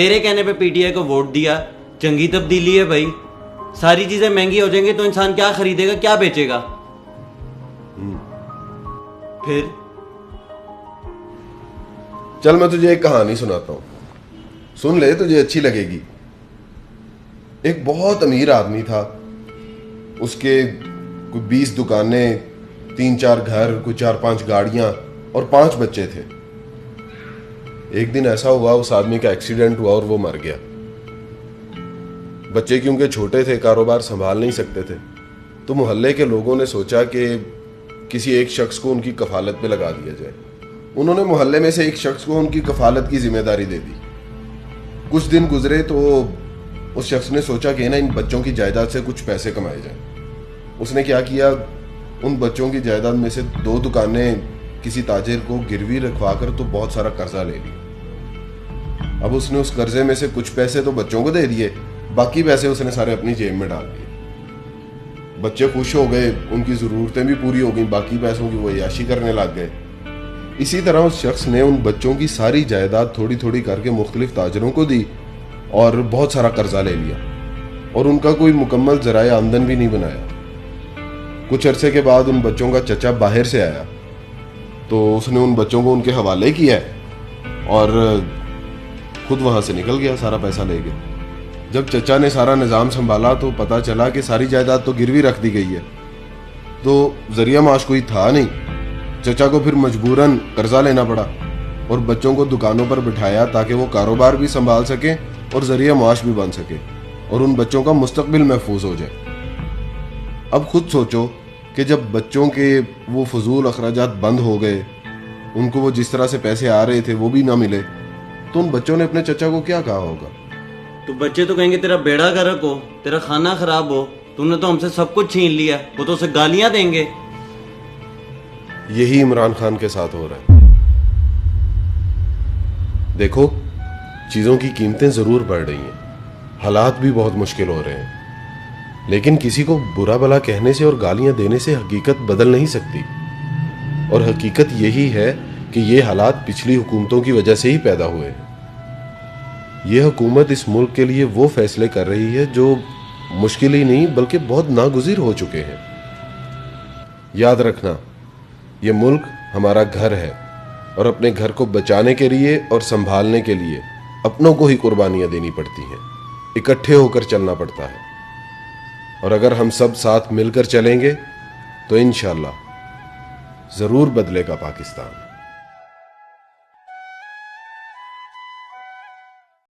تیرے کہنے پہ پی ٹی آئی کو ووٹ دیا. چنگی تبدیلی ہے بھائی. ساری چیزیں مہنگی ہو جائیں گی تو انسان کیا خریدے گا, کیا بیچے گا؟ پھر چل میں تجھے ایک کہانی سناتا ہوں, سن لے, تجھے اچھی لگے گی. ایک بہت امیر آدمی تھا, اس کے کوئی 20 دکانیں, 3-4 گھر, کوئی 4-5 گاڑیاں اور 5 بچے تھے. ایک دن ایسا ہوا اس آدمی کا ایکسیڈنٹ ہوا اور وہ مر گیا. بچے کیونکہ چھوٹے تھے, کاروبار سنبھال نہیں سکتے تھے, تو محلے کے لوگوں نے سوچا کہ کسی ایک شخص کو ان کی کفالت پہ لگا دیا جائے. انہوں نے محلے میں سے ایک شخص کو ان کی کفالت کی ذمہ داری دے دی. کچھ دن گزرے تو اس شخص نے سوچا کہ ان بچوں کی جائیداد سے کچھ پیسے کمائے جائیں. اس نے کیا کیا, ان بچوں کی جائیداد میں سے 2 دکانیں کسی تاجر کو گروی رکھوا کر تو بہت سارا قرضہ لے لی. اب اس نے اس قرضے میں سے کچھ پیسے تو بچوں کو دے دیے, باقی پیسے اس نے سارے اپنی جیب میں ڈال دیے. بچے خوش ہو گئے, ان کی ضرورتیں بھی پوری ہو گئیں, باقی پیسوں کی وہ عیاشی کرنے لگ گئے. اسی طرح اس شخص نے ان بچوں کی ساری جائیداد تھوڑی تھوڑی کر کے مختلف تاجروں کو دی اور بہت سارا قرضہ لے لیا, اور ان کا کوئی مکمل ذرائع آمدن بھی نہیں بنایا. کچھ عرصے کے بعد ان بچوں کا چچا باہر سے آیا تو اس نے ان بچوں کو ان کے حوالے کیا اور خود وہاں سے نکل گیا سارا پیسہ لے کے. جب چچا نے سارا نظام سنبھالا تو پتا چلا کہ ساری جائیداد تو گروی رکھ دی گئی ہے, تو ذریعہ معاش کوئی تھا نہیں. چچا کو پھر مجبوراً قرضہ لینا پڑا اور بچوں کو دکانوں پر بٹھایا تاکہ وہ کاروبار بھی سنبھال سکیں اور ذریعہ معاش بھی بن سکے اور ان بچوں کا مستقبل محفوظ ہو جائے. اب خود سوچو کہ جب بچوں کے وہ فضول اخراجات بند ہو گئے, ان کو وہ جس طرح سے پیسے آ رہے تھے وہ بھی نہ ملے, تو ان بچوں نے اپنے چچا کو کیا کہا ہوگا؟ تو بچے تو کہیں گے تیرا بیڑا گرک ہو, تیرا کھانا خراب ہو, تم نے تو ہم سے سب کچھ چھین لیا. وہ تو اسے گالیاں دیں گے. یہی عمران خان کے ساتھ ہو رہا ہے. دیکھو, چیزوں کی قیمتیں ضرور بڑھ رہی ہیں, حالات بھی بہت مشکل ہو رہے ہیں, لیکن کسی کو برا بھلا کہنے سے اور گالیاں دینے سے حقیقت بدل نہیں سکتی. اور حقیقت یہی ہے کہ یہ حالات پچھلی حکومتوں کی وجہ سے ہی پیدا ہوئے ہیں. یہ حکومت اس ملک کے لیے وہ فیصلے کر رہی ہے جو مشکل ہی نہیں بلکہ بہت ناگزیر ہو چکے ہیں. یاد رکھنا, یہ ملک ہمارا گھر ہے اور اپنے گھر کو بچانے کے لیے اور سنبھالنے کے لیے اپنوں کو ہی قربانیاں دینی پڑتی ہیں, اکٹھے ہو کر چلنا پڑتا ہے. اور اگر ہم سب ساتھ مل کر چلیں گے تو انشاءاللہ ضرور بدلے گا پاکستان.